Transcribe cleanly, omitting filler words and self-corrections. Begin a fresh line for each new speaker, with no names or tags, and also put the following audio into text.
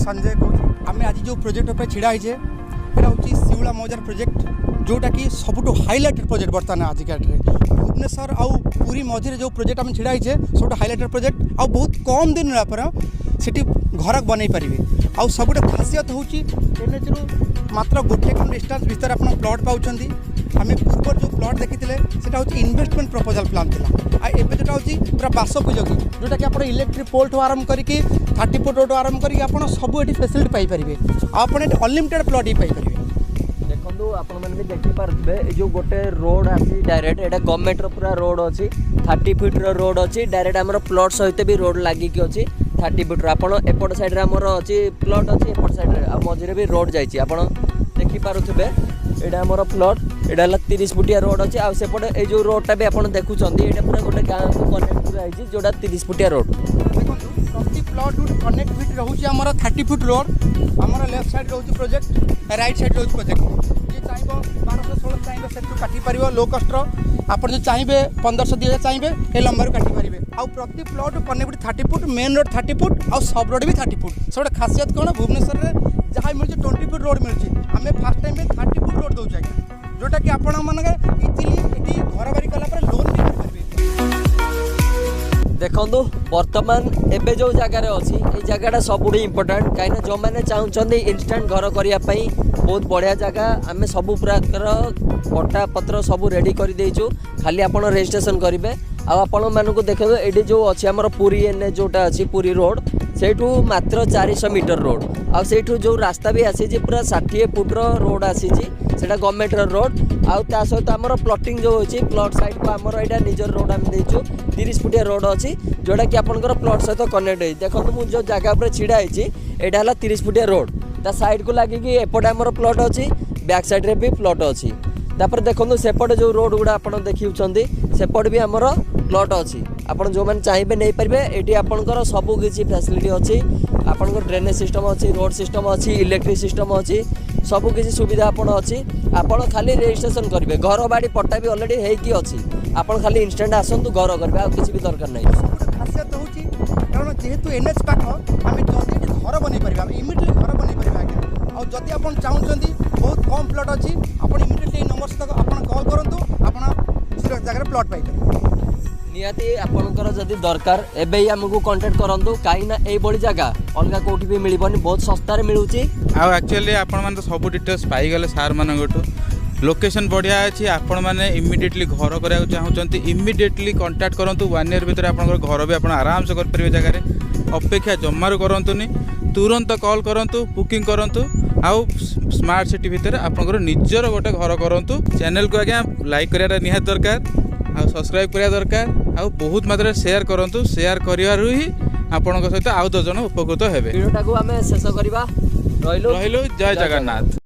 संजय कौन आम आज जो प्रोजेक्ट पर छिड़ा होचे यहाँ हूँ शिवला मौजार प्रोजेक्ट जोटा कि सबुठ हाइलाइटेड प्रोजेक्ट बर्तमान आज की डेट में भुवनेश्वर आउ पुरी मझे जो प्रोजेक्ट आम छिड़ा होचे सब हाइलाइटेड प्रोजेक्ट आउ बहुत कम दिन पर सेठी घर बन पारे आउ सबुठ खासियत हूँ एनएच रु मात्र गोटे कम डिस्टेंस भितर आप प्लॉट पाँच आम पूर्व जो प्लॉट देखी से हूँ इन्वेस्टमेंट प्रपोजल प्लान था एवं जोटा हूँ पूरा बासोपयोगी जोटा कि आप इलेक्ट्रिक पोल ठू आरंभ करके 30 फुट रोड आरंभ करके आप सब ये फैसिलिटी पाइपर आप अनलिमिटेड प्लॉट ही पाइपर
देखो आपण मैंने भी देखिपे जो गोटे रोड आसी डायरेक्ट एटा गवर्नमेंट पूरा रोड अच्छी 30 फुट रोड अच्छी डायरेक्ट आम प्लॉट सहित भी रोड लगिकी अच्छी 30 फुट आप एपट साइड आमर अच्छी प्लॉट अच्छी एपट साइड मझे भी रोड जाइए आप देखिपे एटा आमर प्लॉट एटा 30 फुटिया रोड अच्छी आउटे जो रोडटा भी आप देखुं ये पूरा गोटे गाँव को कनेक्ट कराई जोटा 30 फुटिया रोड
प्रति प्लॉट कनेक्ट फिट रोचे आम 30 फुट रोड आमर लेफ्ट साइड रोचे प्रोजेक्ट राइट साइड रोचे प्रोजेक्ट जी चाहिए 1216 चाहिए से काटी पार लो कस्टर आप जो चाहिए 1500 2000 चाहिए ये लंबारू काटी पारे आउ प्रति plot connect 30 foot main road 30 foot और सब रोड भी 30 फुट सब खासियत कौन भुवनेश्वर में जहाँ मिलूँ 20 फुट रोड मिलूँ आम फास्ट टाइम 30 फुट रोड दूचे आज्ञा जोटा कि आपण मैंने इजिली ये घर बारी कलापर लोन भी करेंगे
देखु बर्तमान एबे जो जगार अच्छी ये जगह सब इम्पोर्टाट कहीं जो मैंने चाहते इनस्टाट घर करने बहुत बढ़िया जगह आम सब प्रकार पट्टा पत्र सब रेडी कर देचु खाली आप रजिस्ट्रेशन करेंगे आपण मानक देखे ये जो अच्छी आम पुरी एन जोटा अच्छी पुरी रोड सेठू मात्र 400 मीटर रोड आठू जो रास्ता भी आसी पूरा 60 फुट रोड आसी सेटा गवर्नमेंट रोड आउ ता सहित आमर प्लॉटिंग जो होची प्लॉट साइड को आमर एटा निजर रोड आम देचु 30 फुटिया रोड अच्छी जोटा कि आपनकर प्लॉट सहित कनेक्ट है देखो मुझे जो जगह पर छिड़ा है एटा हला 30 फुटिया रोड ता साइड को लगिकी एपटे आमर प्लॉट अच्छी बैक साइड रे भी प्लॉट अच्छी तापर देखो सेपटे जो रोड गुड़ा आप देखुंत सेपट भी आमर प्लॉट अच्छी आपन जो मैंने चाहिए नहीं पारे ये आपंकर सब किसी फैसिलिटी अच्छी आपंकर ड्रेनेज सिस्टम अच्छी रोड सिस्टम अच्छी इलेक्ट्रिक सिस्टम अच्छी सब किसी सुविधा आपन अच्छी आपन खाली रजिस्ट्रेशन करेंगे घर बाड़ी पट्टा भी अलरेडी होगी अच्छी आपन खाली इंस्टेंट आसतु घर करेंगे आ किसी भी दरकार नहीं
खासियत हूँ कारण जेहेतु एनएच पाख आम जल्दी घर बन पार इमिडिएटली घर बन पारे आज्ञा और जदि आप चाहते बहुत कम प्लॉट अच्छी आप इमिडिएटली नंबर सहित आप कॉल करूँ आप जगह प्लॉट पाइपर
निहाती आपंकर जदि दरकार एबे ही आमको कांटेक्ट करंतु कहीं ना यही जगह अलग कौटी भी मिलबनी बहुत सस्तार मिलूची
आ एक्चुअली आपण माने सब डिटेल्स पाई गले सार मानगठु लोकेशन बढ़िया अच्छी आपण माने इमिडिएटली घर करा चाहूँगी इमिडिएटली कांटेक्ट करंतु 1 ईयर भितर आपन घर भी आप आराम से कर परिबे जगह अपेक्षा जमारू करंतुनी तुरंत कॉल करंतु बुकिंग करंतु आउ स्मार्ट सिटी भितर आपन निजर गोटे घर करंतु चैनल को आज्ञा लाइक करिया निहात दरकार आ सब्सक्राइब करिया दरकार आ बहुत मात्रा शेयर करंतु शेयर करिवारु ही आपन सहित आउ 2 जन उपकृत हेबे
वीडियोटा को आमे शेष करबा रहिलो
जय जगन्नाथ।